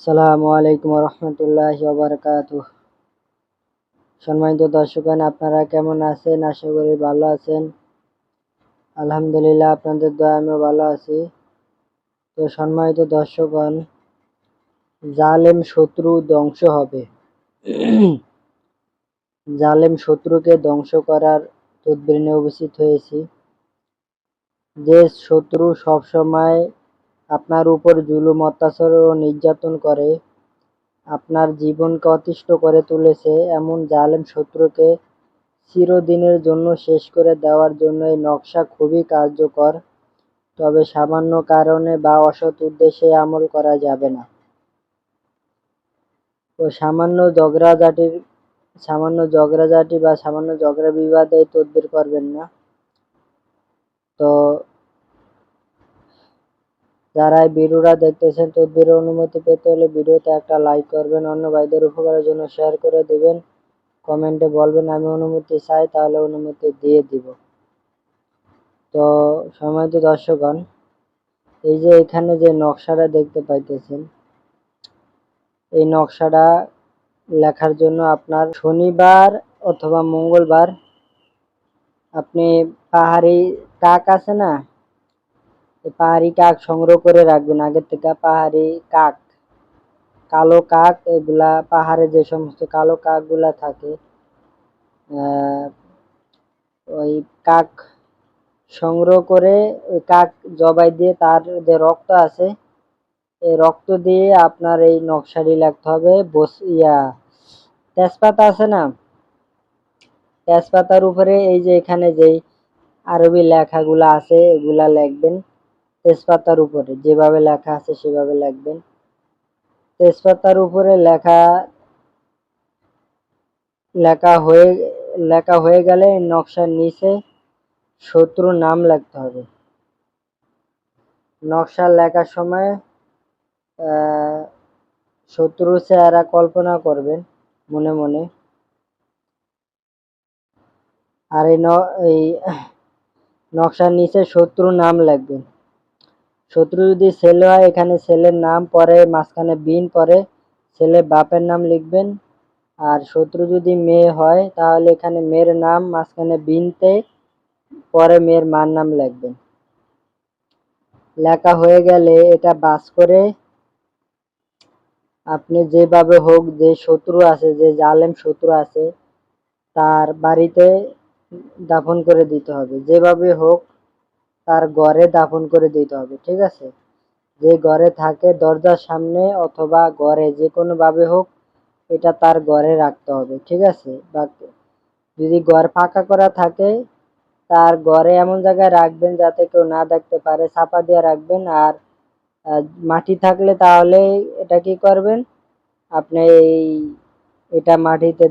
আসসালামু আলাইকুম রহমতুল্লাহি ওয়া বারাকাতুহু। সম্মানিত দর্শকগণ, আপনারা কেমন আছেন? আশা করি ভালো আছেন। আলহামদুলিল্লাহ, আপনাদের দোয়া আমিও ভালো আছি। তো সম্মানিত দর্শকগণ, জালেম শত্রু ধ্বংস হবে। জালেম শত্রুকে ধ্বংস করার তদবির নিয়ে উপস্থিত হয়েছি। যে শত্রু সবসময় আপনার উপর জুলুম, অত্যাচার ও নির্যাতন করে, আপনার জীবনকে অতিষ্ঠ করে তুলেছে, এমন জালেম শত্রুকে চিরদিনের জন্য শেষ করে দেওয়ার জন্য এই নকশা খুবই কার্যকর। তবে সামান্য কারণে বা অসৎ উদ্দেশ্যে আমল করা যাবে না। তো সামান্য ঝগড়াঝাটি বা সামান্য ঝগড়া বিবাদে তদবির করবেন না। তো যারা এই ভিডিওটা দেখতেছেন, তদবিরের অনুমতি পেতে হলে ভিডিওতে একটা লাইক করবেন, অন্য ভাইদের উপকারের জন্য শেয়ার করে দেবেন, কমেন্টে বলবেন আমি অনুমতি চাই, তাহলে অনুমতি দিয়ে দিব। তো সম্মানিত দর্শকগণ, এই যে এখানে যে নকশাটা দেখতে পাইতেছেন, এই নকশাটা লেখার জন্য আপনার শনিবার অথবা মঙ্গলবার আপনি পাহাড়ি কাক আছে না, পাহাড়ি কাক সংগ্রহ করে রাখবেন আগের থেকে। পাহাড়ি কাক, কালো কাক, এগুলা পাহাড়ে যে সমস্ত কালো কাকগুলা থাকে, ওই কাক সংগ্রহ করে ওই কাক জবাই দিয়ে তার যে রক্ত আছে, এই রক্ত দিয়ে আপনার এই নকশাটি লিখতে হবে। তেজপাতা আছে না, তেজপাতার উপরে এই যে এখানে যে আরবি লেখাগুলা আছে এগুলা লিখবেন। তেজপাতার উপরে যেভাবে লেখা আছে সেভাবে লিখবেন। তেজপাতার উপরে লেখা হয়ে গেলে নকশার নিচে শত্রুর নাম লিখতে হবে। নকশা লেখার সময় শত্রুর চেহারা কল্পনা করবেন মনে মনে। আর এই নকশার নিচে শত্রুর নাম লিখবেন। শত্রু যদি ছেলে হয়, এখানে ছেলের নাম, পরে মাঝখানে বিন, পরে ছেলে বাপের নাম লিখবেন। আর শত্রু যদি মেয়ে হয়, তাহলে এখানে মেয়ের নাম, মাঝখানে বিনতে, পরে মেয়ের মার নাম লিখবেন। লেখা হয়ে গেলে এটা বাস করে আপনি যেভাবে হোক, যে শত্রু আছে, যে জালেম শত্রু আছে, তার বাড়িতে দাফন করে দিতে হবে। যেভাবে হোক তার ঘরে দাফন করে দিতে হবে, ঠিক আছে? যে ঘরে থাকে দরজার সামনে অথবা ঘরে, যে কোনো ভাবে হোক এটা তার ঘরে রাখতে হবে, ঠিক আছে? বা যদি ঘর ফাঁকা করা থাকে, তার ঘরে এমন জায়গায় রাখবেন যাতে কেউ না দেখতে পারে, চাপা দিয়ে রাখবেন। আর মাটি থাকলে তাহলে এটা কি করবেন, আপনি এটা মাটিতে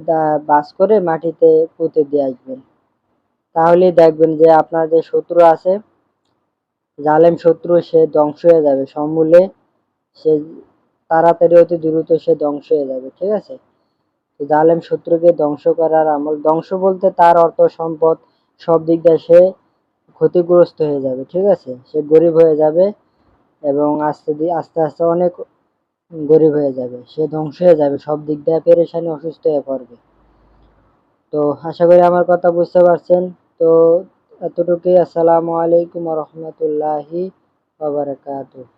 বাস করে মাটিতে পুঁতে দিয়ে আসবেন। তাহলেই দেখবেন যে আপনার যে শত্রু আছে, জালেম শত্রু, সে ধ্বংস হয়ে যাবে সমূলে। সে তাড়াতাড়ি, অতি দ্রুত সে ধ্বংস হয়ে যাবে, ঠিক আছে? জালেম শত্রুকে ধ্বংস করার আমল, ধ্বংস বলতে তার অর্থ সম্পদ সব দিক দিয়ে সে ক্ষতিগ্রস্ত হয়ে যাবে, ঠিক আছে? সে গরিব হয়ে যাবে এবং আস্তে আস্তে অনেক গরিব হয়ে যাবে, সে ধ্বংস হয়ে যাবে, সব দিক দিয়ে পেরেশানি, অসুস্থ হয়ে পড়বে। তো আশা করি আমার কথা বুঝতে পারছেন। তো এতটুকুই। আসসালামু আলাইকুম রহমতুল্লাহি ওয়া বারাকাতুহু।